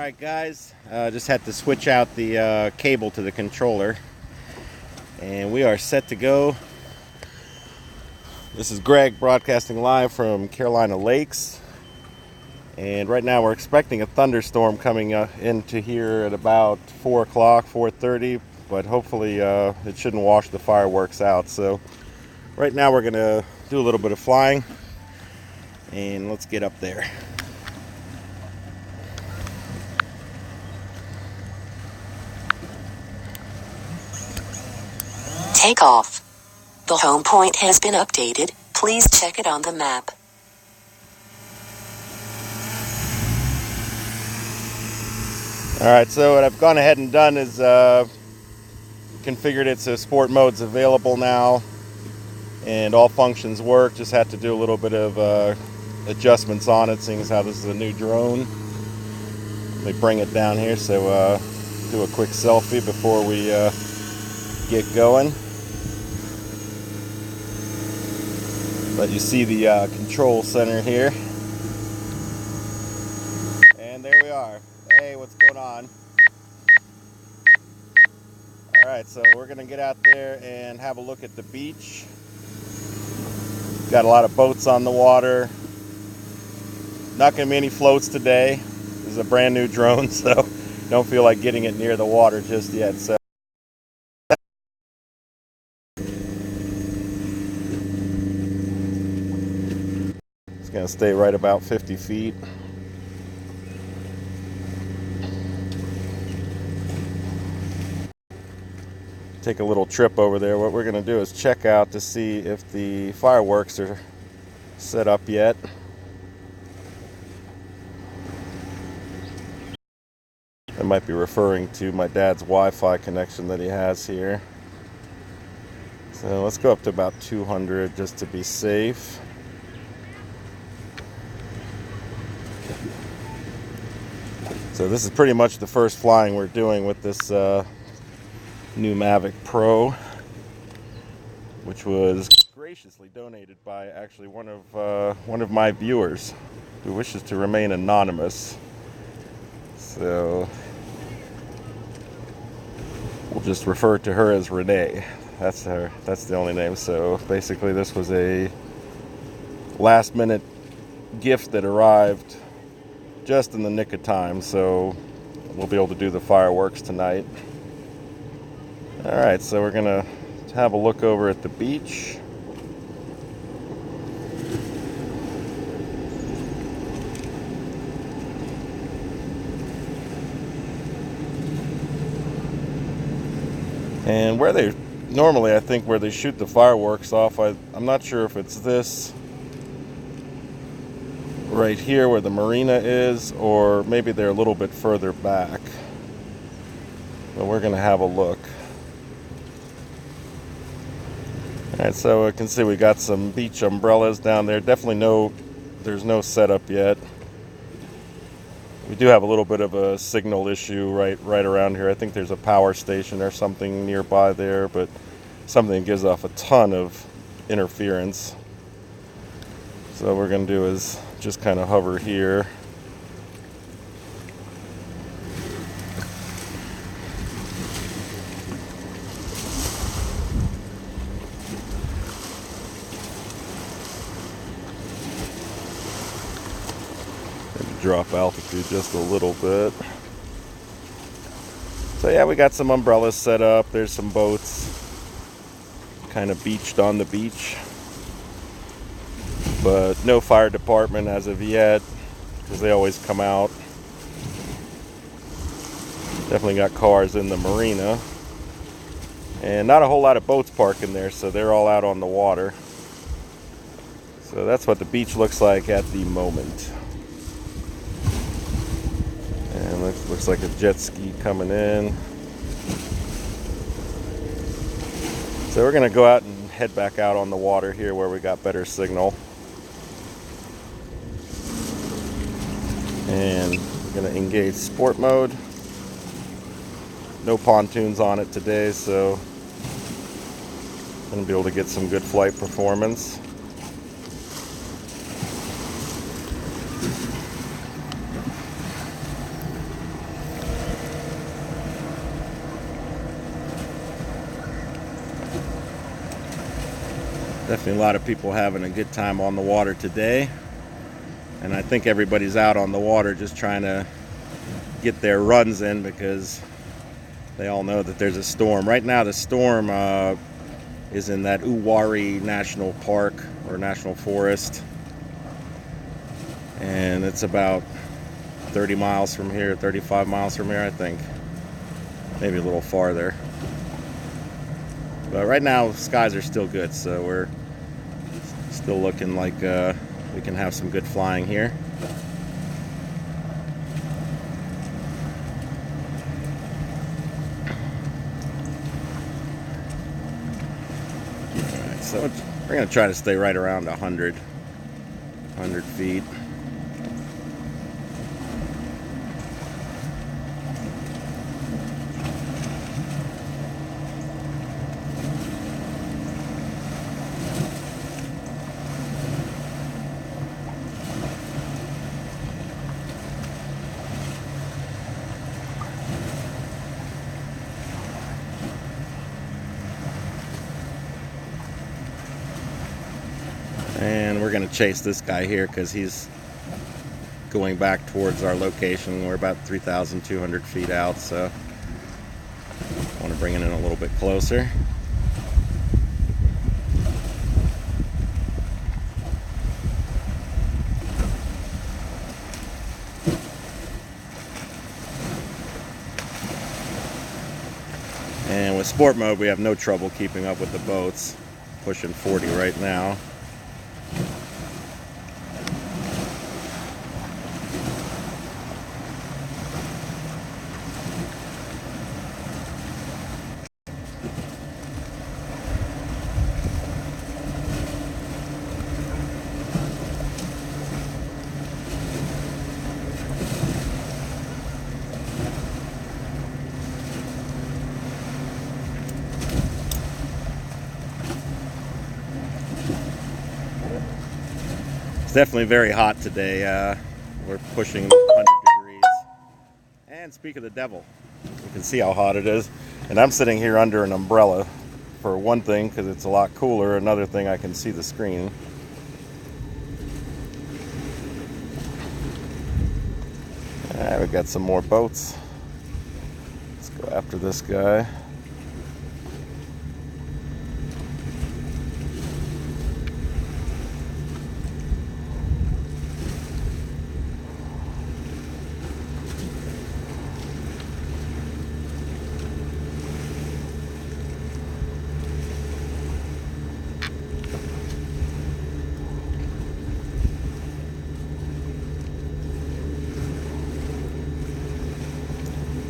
Alright guys, just had to switch out the cable to the controller and we are set to go. This is Greg broadcasting live from Carolina Lakes, and right now we're expecting a thunderstorm coming into here at about 4 o'clock, 4:30, but hopefully it shouldn't wash the fireworks out. So right now we're going to do a little bit of flying and let's get up there. Takeoff. The home point has been updated. Please check it on the map. Alright, so what I've gone ahead and done is configured it so sport mode's available now and all functions work. Just had to do a little bit of adjustments on it, seeing as how this is a new drone. Let me bring it down here so do a quick selfie before we get going. But you see the control center here, and there we are. Hey, what's going on? Alright, so we're gonna get out there and have a look at the beach. Got a lot of boats on the water. Not gonna be any floats today. This is a brand new drone, so don't feel like getting it near the water just yet. So it's gonna stay right about 50 feet. Take a little trip over there. What we're gonna do is check out to see if the fireworks are set up yet. I might be referring to my dad's Wi-Fi connection that he has here. So let's go up to about 200 just to be safe. So this is pretty much the first flying we're doing with this new Mavic Pro, which was graciously donated by actually one of my viewers who wishes to remain anonymous. So we'll just refer to her as Renee. That's the only name. So basically this was a last minute gift that arrived just in the nick of time, so we'll be able to do the fireworks tonight. Alright, so we're gonna have a look over at the beach. And where they normally, I think, where they shoot the fireworks off, I'm not sure if it's this right here where the marina is, or maybe they're a little bit further back. But we're gonna have a look. Alright, so I can see we got some beach umbrellas down there. Definitely there's no setup yet. We do have a little bit of a signal issue right around here. I think there's a power station or something nearby there, but something gives off a ton of interference. So what we're going to do is just kind of hover here. Drop altitude just a little bit. So yeah, we got some umbrellas set up. There's some boats kind of beached on the beach, but no fire department as of yet, because they always come out. Definitely got cars in the marina, and not a whole lot of boats parked in there, so they're all out on the water. So that's what the beach looks like at the moment. And looks like a jet ski coming in. So we're going to go out and head back out on the water here where we got better signal. And we're going to engage sport mode. No pontoons on it today, so I'm going to be able to get some good flight performance. Definitely a lot of people having a good time on the water today. And I think everybody's out on the water just trying to get their runs in because they all know that there's a storm. Right now the storm is in that Uwari National Park or National Forest. And it's about 30 miles from here, 35 miles from here, I think. Maybe a little farther. But right now, skies are still good, so we're still looking like we can have some good flying here. Alright, so we're going to try to stay right around 100 feet. And we're going to chase this guy here because he's going back towards our location. We're about 3,200 feet out, so I want to bring it in a little bit closer. And with sport mode, we have no trouble keeping up with the boats. Pushing 40 right now. It's definitely very hot today. We're pushing 100 degrees. And speak of the devil, you can see how hot it is. And I'm sitting here under an umbrella for one thing because it's a lot cooler. Another thing, I can see the screen. Alright, we've got some more boats. Let's go after this guy.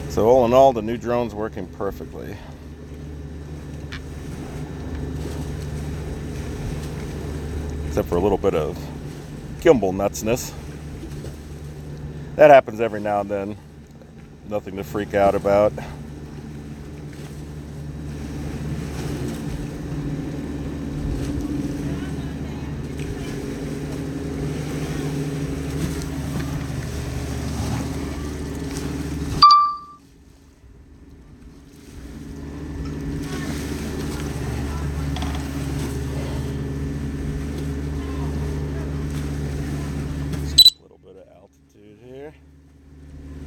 So all in all, the new drone's working perfectly. Except for a little bit of gimbal nutsness. That happens every now and then. Nothing to freak out about.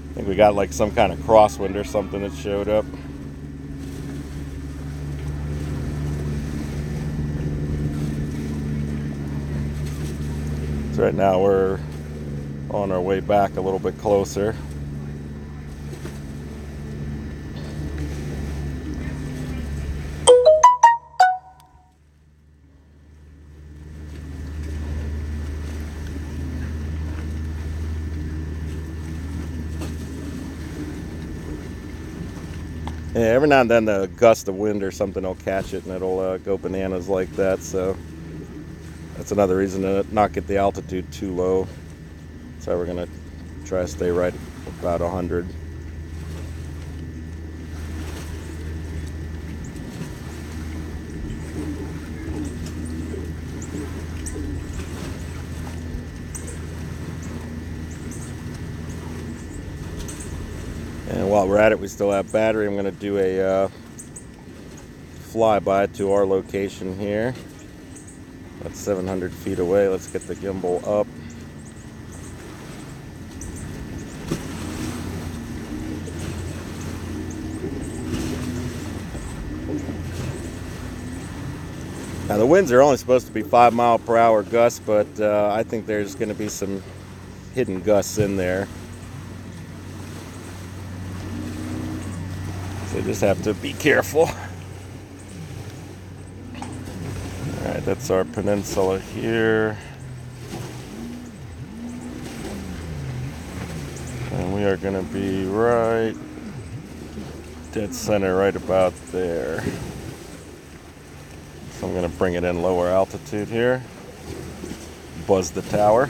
I think we got like some kind of crosswind or something that showed up. So right now we're on our way back a little bit closer. Yeah, every now and then a gust of wind or something will catch it and it'll go bananas like that. So that's another reason to not get the altitude too low. So we're gonna try to stay right about 100. And while we're at it, we still have battery. I'm going to do a flyby to our location here. That's 700 feet away. Let's get the gimbal up. Now the winds are only supposed to be 5-mile-per-hour gusts, but I think there's going to be some hidden gusts in there. So just have to be careful. Alright, that's our peninsula here. And we are going to be right dead center, right about there. So I'm going to bring it in lower altitude here. Buzz the tower.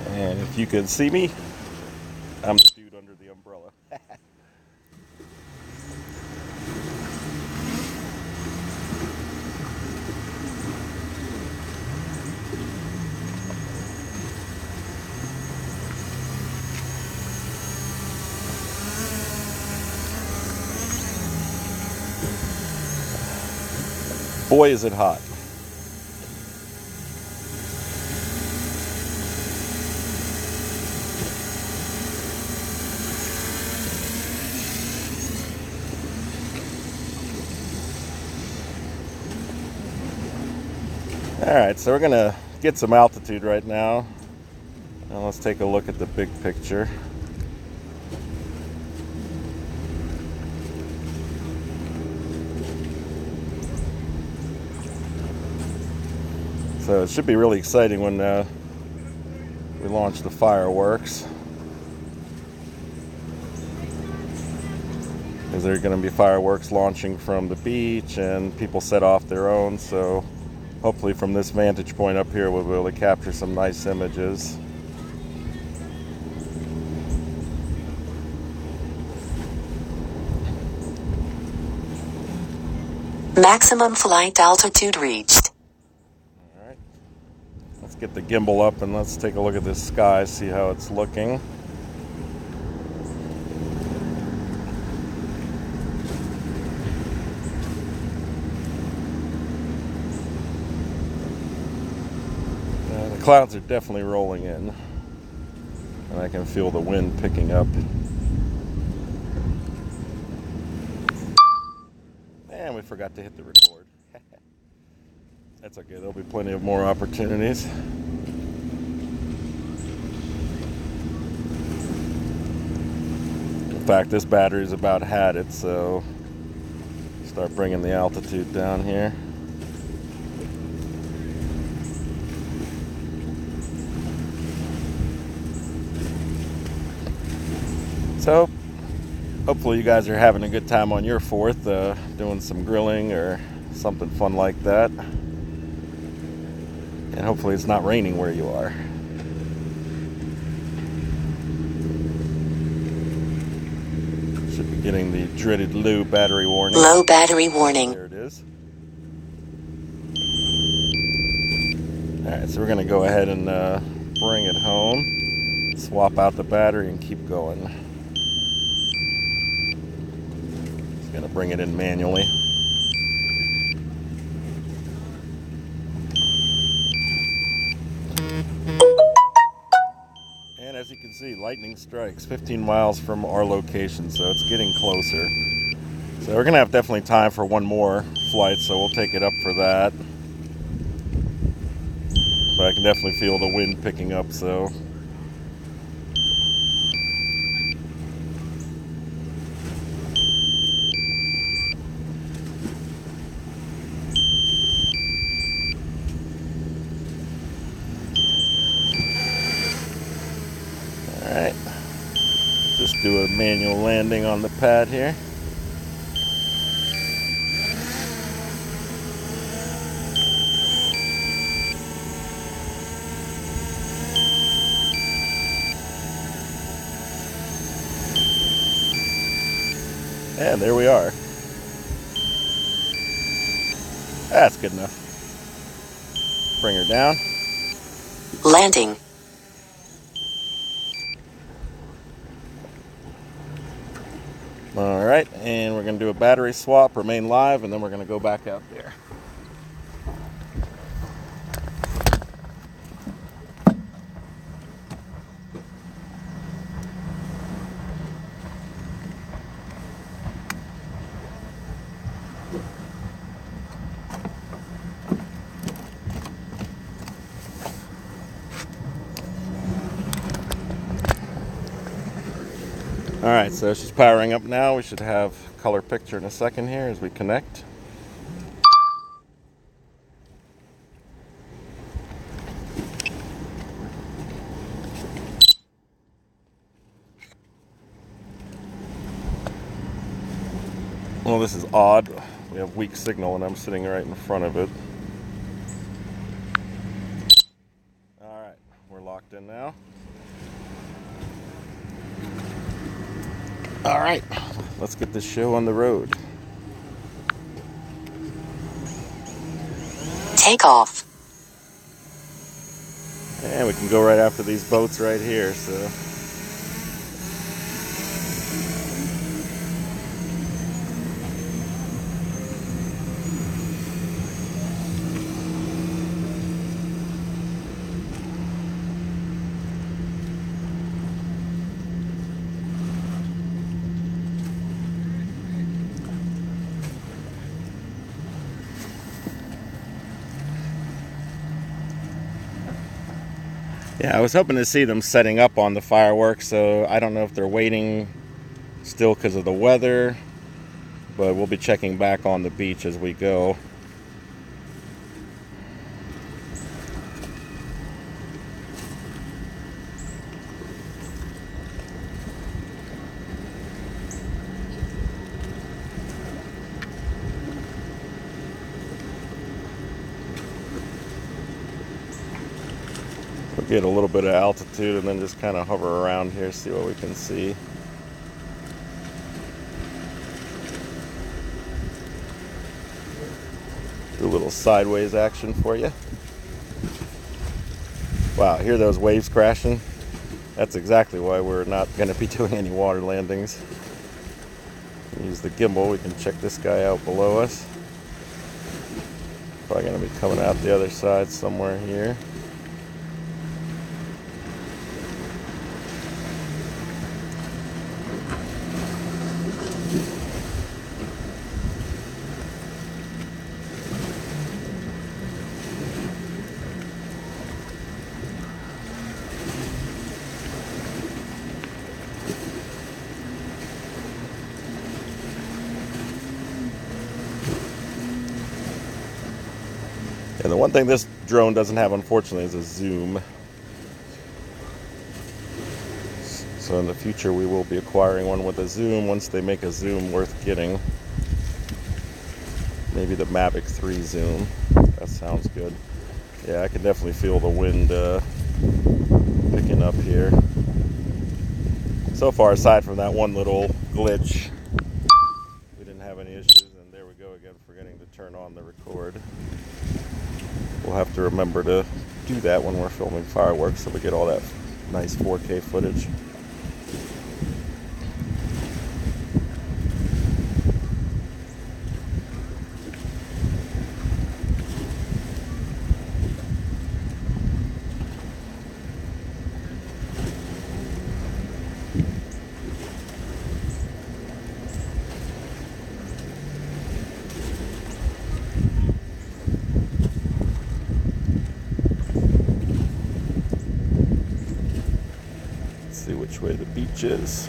And if you can see me, I'm the dude under the umbrella. Boy, is it hot. Alright, so we're going to get some altitude right now. Now let's take a look at the big picture. So it should be really exciting when we launch the fireworks. Because there are going to be fireworks launching from the beach and people set off their own. So hopefully from this vantage point up here we'll be able to capture some nice images. Maximum flight altitude reached. Alright, let's get the gimbal up and let's take a look at this sky, see how it's looking. The clouds are definitely rolling in, and I can feel the wind picking up. And we forgot to hit the record. That's okay, there'll be plenty of more opportunities. In fact, this battery's about had it, so start bringing the altitude down here. So, hopefully you guys are having a good time on your 4th, doing some grilling or something fun like that. And hopefully it's not raining where you are. Should be getting the dreaded low battery warning. Low battery warning. There it is. Alright, so we're going to go ahead and bring it home. Swap out the battery and keep going. Just going to bring it in manually. And as you can see, lightning strikes 15 miles from our location, so it's getting closer. So we're going to have definitely time for one more flight, so we'll take it up for that. But I can definitely feel the wind picking up, so... Alright, just do a manual landing on the pad here. And there we are. That's good enough. Bring her down. Landing. Alright, and we're going to do a battery swap, remain live, and then we're going to go back out there. Alright, so she's powering up now. We should have color picture in a second here as we connect. Well, this is odd. We have weak signal and I'm sitting right in front of it. Alright, we're locked in now. Alright, let's get this show on the road. Take off. And we can go right after these boats right here, so. Yeah, I was hoping to see them setting up on the fireworks, so I don't know if they're waiting still because of the weather, but we'll be checking back on the beach as we go. We'll get a little bit of altitude and then just kind of hover around here, see what we can see. Do a little sideways action for you. Wow, hear those waves crashing? That's exactly why we're not going to be doing any water landings. Use the gimbal, we can check this guy out below us. Probably going to be coming out the other side somewhere here. And the one thing this drone doesn't have, unfortunately, is a zoom. So in the future, we will be acquiring one with a zoom once they make a zoom worth getting. Maybe the Mavic 3 zoom. That sounds good. Yeah, I can definitely feel the wind picking up here. So far, aside from that one little glitch, we didn't have any issues. And there we go again, forgetting to turn on the record. We'll have to remember to do that when we're filming fireworks so we get all that nice 4K footage. See which way the beach is.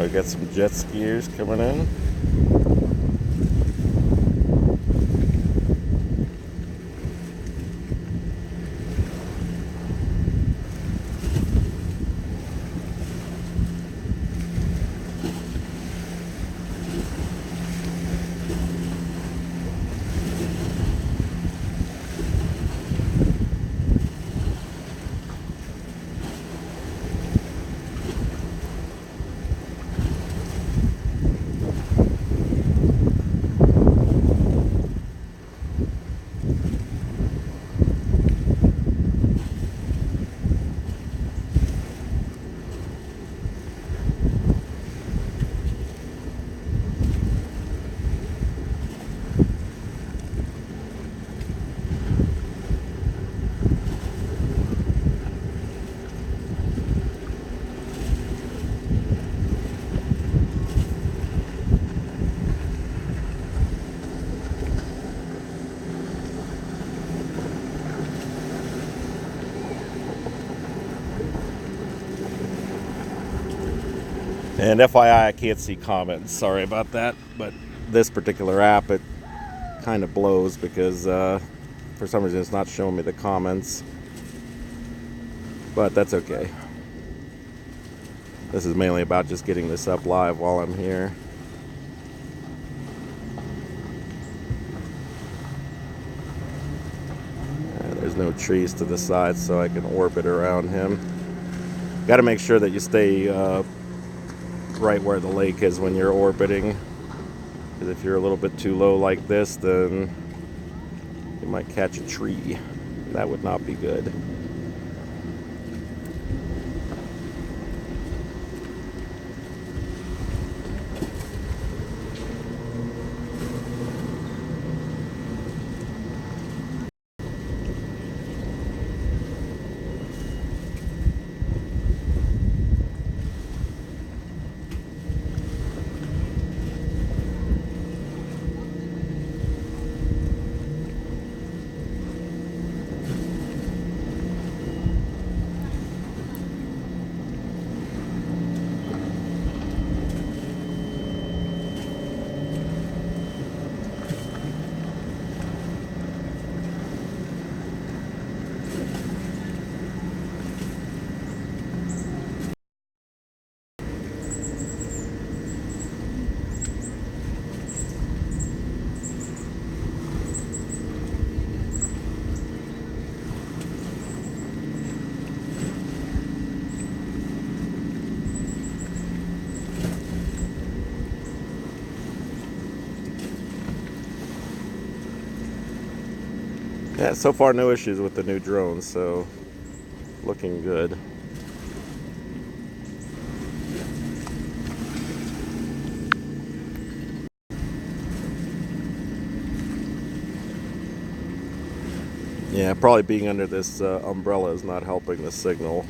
We got some jet skiers coming in. And FYI, I can't see comments. Sorry about that. But this particular app, it kind of blows because for some reason it's not showing me the comments. But that's okay. This is mainly about just getting this up live while I'm here. There's no trees to the side, so I can orbit around him. Got to make sure that you stay right where the lake is when you're orbiting, because if you're a little bit too low like this, then you might catch a tree. That would not be good. Yeah, so far no issues with the new drones, so looking good. Yeah, probably being under this umbrella is not helping the signal.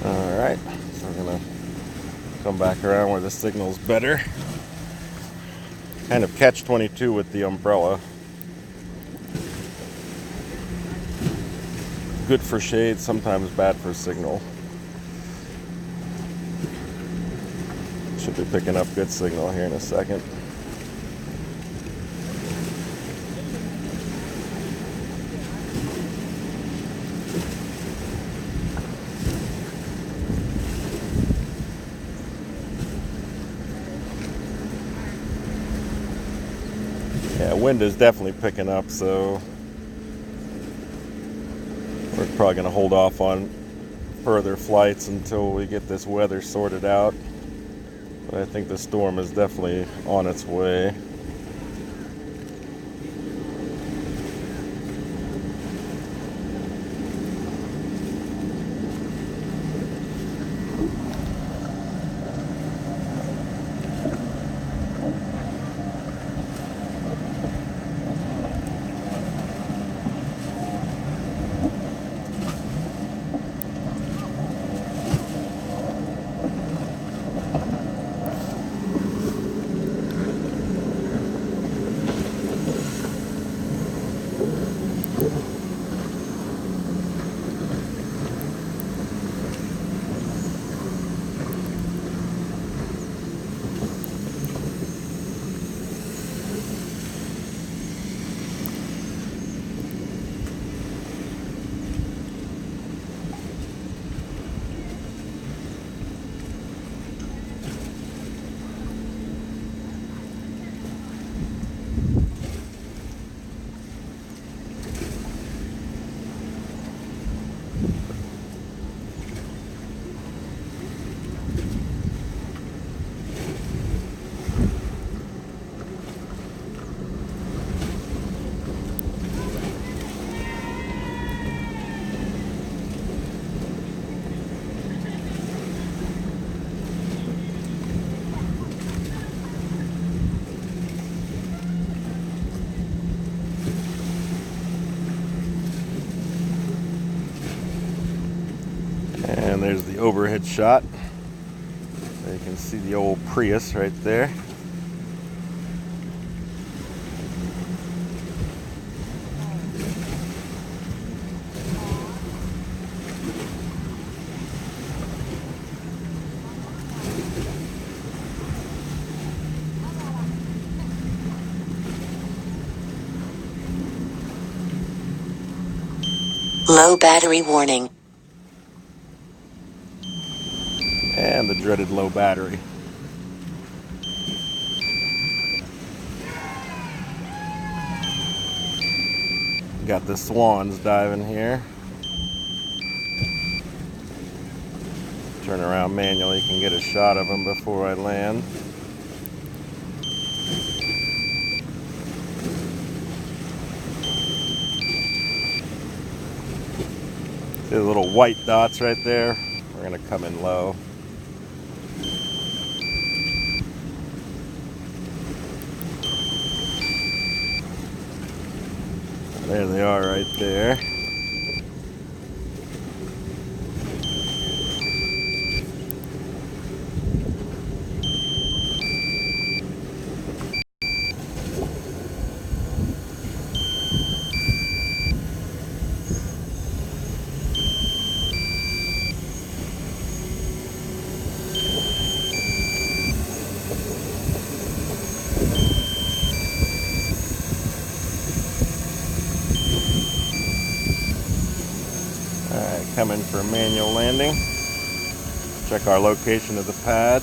Alright, so we're going to come back around where the signal's better. Kind of catch-22 with the umbrella. Good for shade, sometimes bad for signal. Should be picking up good signal here in a second. wind is definitely picking up, so we're probably going to hold off on further flights until we get this weather sorted out. But I think the storm is definitely on its way. And there's the overhead shot. So you can see the old Prius right there. Low battery warning. And the dreaded low battery. Got the swans diving here. Turn around manually, you can get a shot of them before I land. See the little white dots right there? We're gonna come in low. There they are right there. Alright, coming for manual landing. Check our location of the pad.